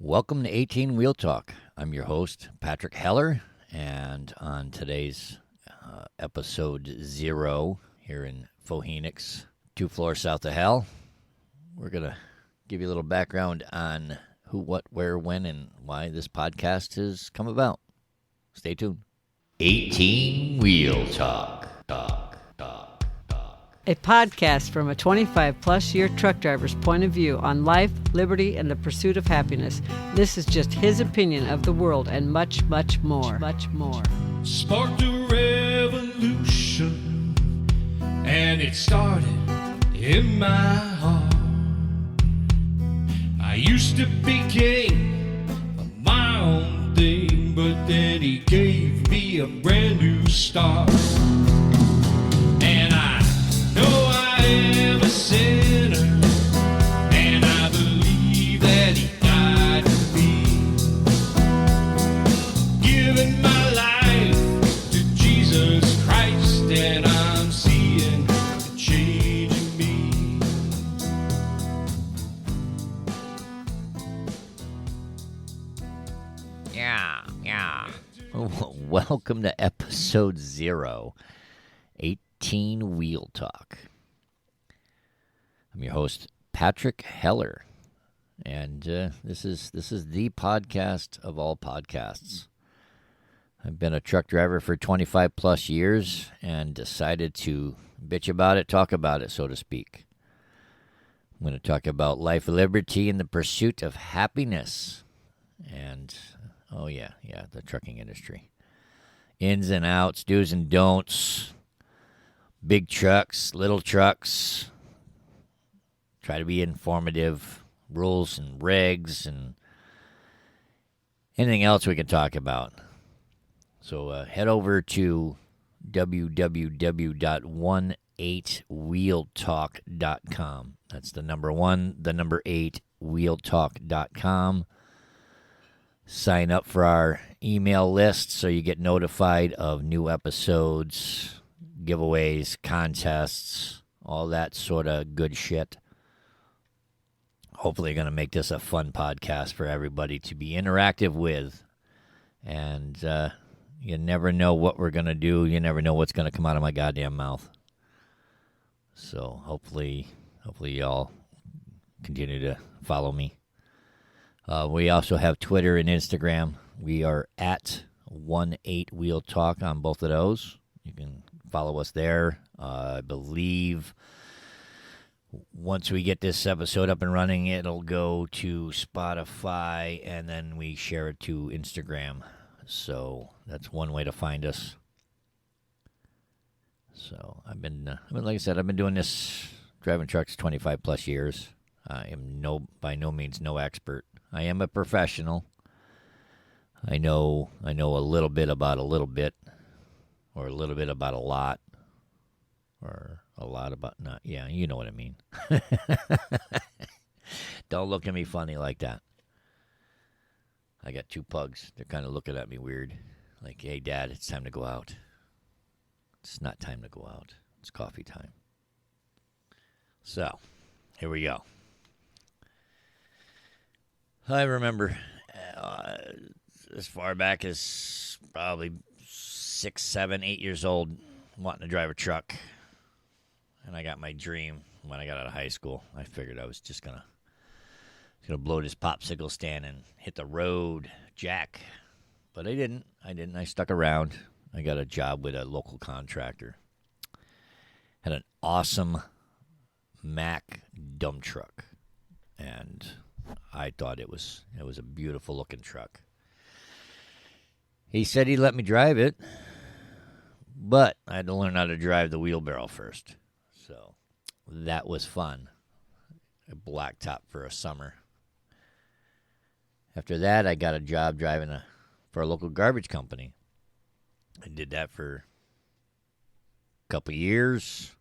Welcome to 18 Wheel Talk. I'm your host, Patrick Heller, and on today's episode 0 here in Phoenix, 2 floors south of hell, we're going to give you a little background on who, what, where, when, and why this podcast has come about. Stay tuned. 18 Wheel Talk. A podcast from a 25-plus year truck driver's point of view on life, liberty, and the pursuit of happiness. This is just his opinion of the world and much, much more. Sparked a revolution, and it started in my heart. I used to be king of my own thing, but then he gave me a brand new start. And I know I am a sinner, and I believe that he died for me, giving my life to Jesus Christ, and I'm seeing the change in me. Yeah. Welcome to episode 0, 18 Wheel Talk. I'm your host, Patrick Heller, and this is the podcast of all podcasts. I've been a truck driver for 25 plus years and decided to bitch about it, talk about it, so to speak. I'm going to talk about life, liberty, and the pursuit of happiness. And, the trucking industry. Ins and outs, do's and don'ts, big trucks, little trucks. Try to be informative, rules and regs, and anything else we can talk about. So head over to www.18wheeltalk.com. That's the number 1, the number 8, wheeltalk.com. Sign up for our email list so you get notified of new episodes, giveaways, contests, all that sort of good shit. Hopefully going to make this a fun podcast for everybody to be interactive with. And you never know what we're going to do. You never know what's going to come out of my goddamn mouth. So hopefully y'all continue to follow me. We also have Twitter and Instagram. We are at 18 Wheel Talk on both of those. You can follow us there. I believe once we get this episode up and running, it'll go to Spotify, and then we share it to Instagram. So that's one way to find us. So I've been like I said, I've been doing this, driving trucks 25 plus years. I am by no means no expert. I am a professional. I know a little bit about a little bit, or a little bit about a lot, or a lot about not. Yeah, you know what I mean. Don't look at me funny like that. I got 2 pugs. They're kind of looking at me weird. Like, hey, Dad, it's time to go out. It's not time to go out. It's coffee time. So, here we go. I remember as far back as probably 6, 7, 8 years old, wanting to drive a truck. And I got my dream when I got out of high school. I figured I was just gonna blow this popsicle stand and hit the road jack. But I didn't. I stuck around. I got a job with a local contractor. Had an awesome Mack dump truck. And I thought it was a beautiful looking truck. He said he'd let me drive it, but I had to learn how to drive the wheelbarrow first. So that was fun. A blacktop for a summer. After that, I got a job driving for a local garbage company. I did that for a couple years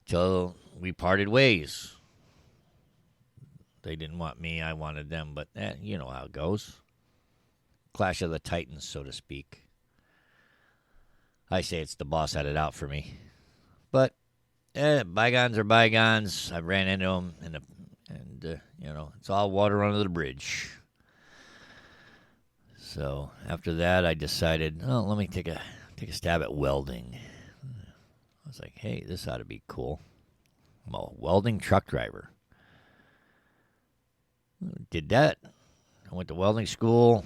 till we parted ways. They didn't want me, I wanted them, but you know how it goes. Clash of the Titans, so to speak. I say it's the boss had it out for me. But bygones are bygones. I ran into them, and and it's all water under the bridge. So after that, I decided, let me take a stab at welding. I was like, hey, this ought to be cool. I'm a welding truck driver. Did that. I went to welding school.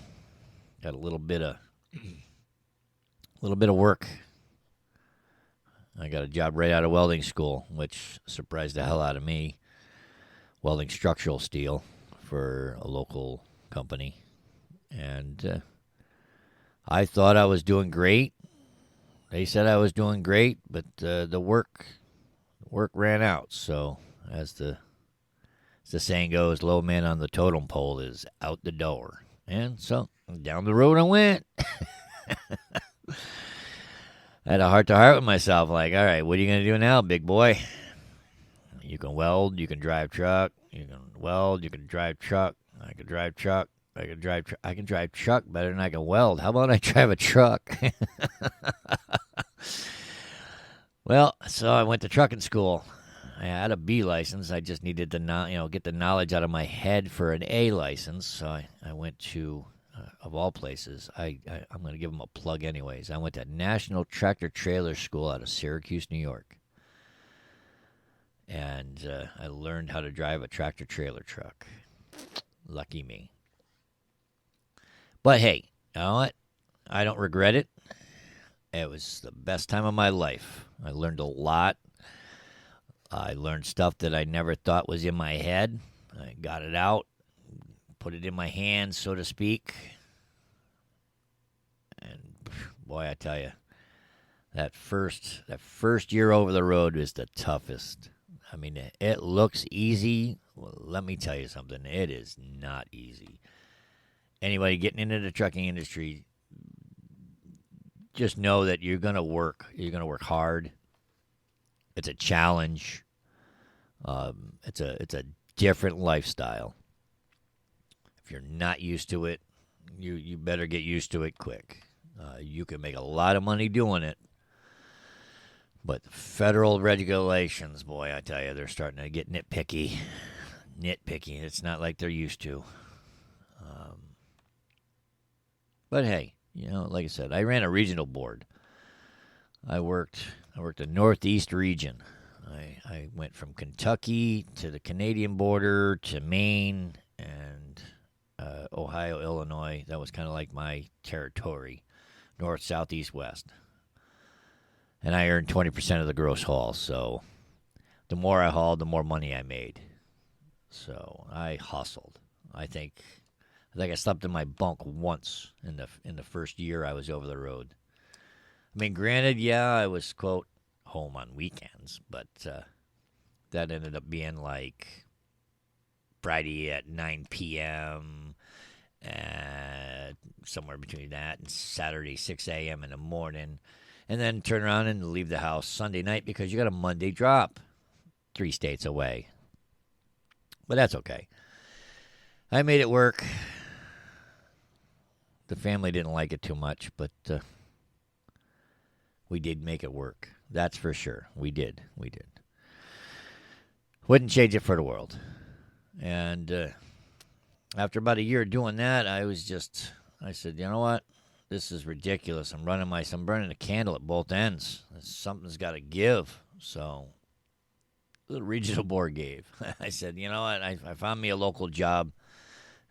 Got a little bit of work. I got a job right out of welding school, which surprised the hell out of me. Welding structural steel for a local company. And I thought I was doing great. They said I was doing great, but the work ran out. So as the saying goes, low man on the totem pole is out the door. And so down the road I went. I had a heart-to-heart with myself, like, all right, what are you going to do now, big boy? You can weld, you can drive truck, you can weld, you can drive truck, I can drive truck, I can drive truck better than I can weld. How about I drive a truck? Well, so I went to trucking school. I had a B license. I just needed to get the knowledge out of my head for an A license. So I went to, of all places, I'm going to give them a plug anyways. I went to National Tractor Trailer School out of Syracuse, New York. And I learned how to drive a tractor trailer truck. Lucky me. But hey, you know what? I don't regret it. It was the best time of my life. I learned a lot. I learned stuff that I never thought was in my head. I got it out, put it in my hands, so to speak. And boy, I tell you, that first year over the road was the toughest. I mean, it looks easy. Well, let me tell you something. It is not easy. Anybody getting into the trucking industry, just know that you're going to work. You're going to work hard. It's a challenge. It's a different lifestyle. If you're not used to it, you better get used to it quick. You can make a lot of money doing it. But the federal regulations, boy, I tell you, they're starting to get nitpicky. It's not like they're used to. But hey, like I said, I ran a regional board. I worked the Northeast region. I went from Kentucky to the Canadian border to Maine and Ohio, Illinois. That was kind of like my territory, north, south, east, west. And I earned 20% of the gross haul. So the more I hauled, the more money I made. So I hustled. I think I slept in my bunk once in the first year I was over the road. I mean, granted, yeah, I was, quote, home on weekends, but that ended up being like Friday at 9 p.m., somewhere between that, and Saturday 6 a.m. in the morning, and then turn around and leave the house Sunday night because you got a Monday drop 3 states away. But that's okay. I made it work. The family didn't like it too much, but we did make it work. That's for sure. We did. Wouldn't change it for the world. And after about a year doing that, I said, you know what? This is ridiculous. I'm burning a candle at both ends. Something's got to give. So the regional board gave. I said, you know what? I found me a local job.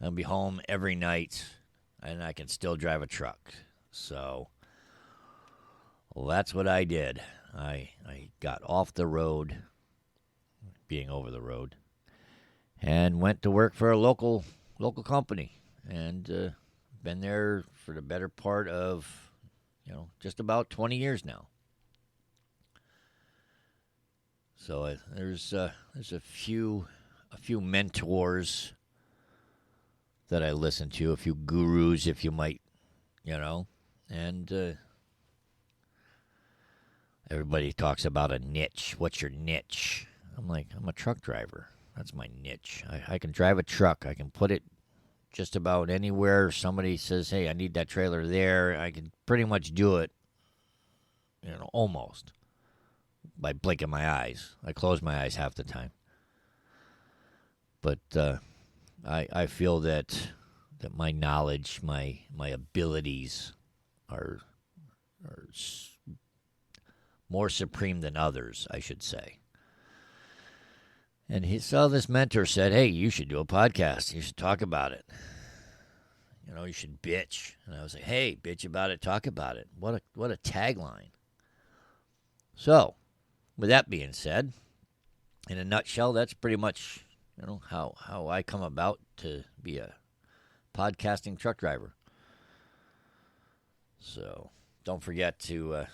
I'll be home every night, and I can still drive a truck. So, well, that's what I did. I got off the road, being over the road, and went to work for a local company, and been there for the better part of, just about 20 years now. So there's a few mentors that I listen to, a few gurus, if you might, and everybody talks about a niche. What's your niche? I'm like, I'm a truck driver. That's my niche. I can drive a truck. I can put it just about anywhere. Somebody says, hey, I need that trailer there. I can pretty much do it, almost by blinking my eyes. I close my eyes half the time. But I feel that my knowledge, my abilities are more supreme than others, I should say. And this mentor said, hey, you should do a podcast. You should talk about it. You know, you should bitch. And I was like, hey, bitch about it, talk about it. What a tagline. So, with that being said, in a nutshell, that's pretty much, you know, how I come about to be a podcasting truck driver. So, don't forget to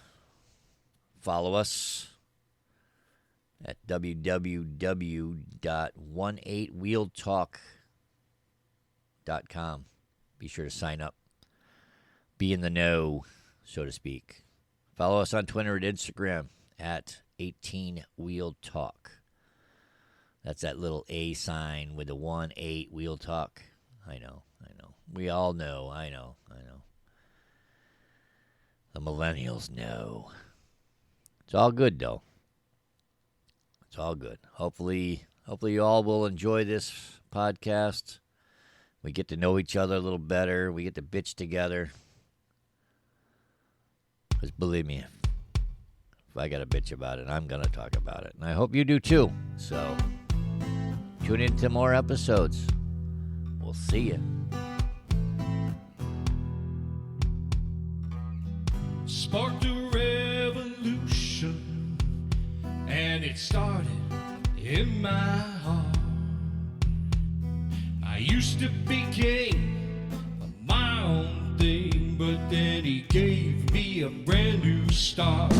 follow us at www.18wheeltalk.com. Be sure to sign up. Be in the know, so to speak. Follow us on Twitter and Instagram at 18wheeltalk. That's that little A sign with the 1-8 wheel talk. I know. We all know. I know. The millennials know. It's all good, though. It's all good. Hopefully you all will enjoy this podcast. We get to know each other a little better. We get to bitch together. Because believe me, if I got to bitch about it, I'm going to talk about it. And I hope you do too. So tune in to more episodes. We'll see you. Sparked a revolution, and it started in my heart. I used to be king of my own thing, but then he gave me a brand new start.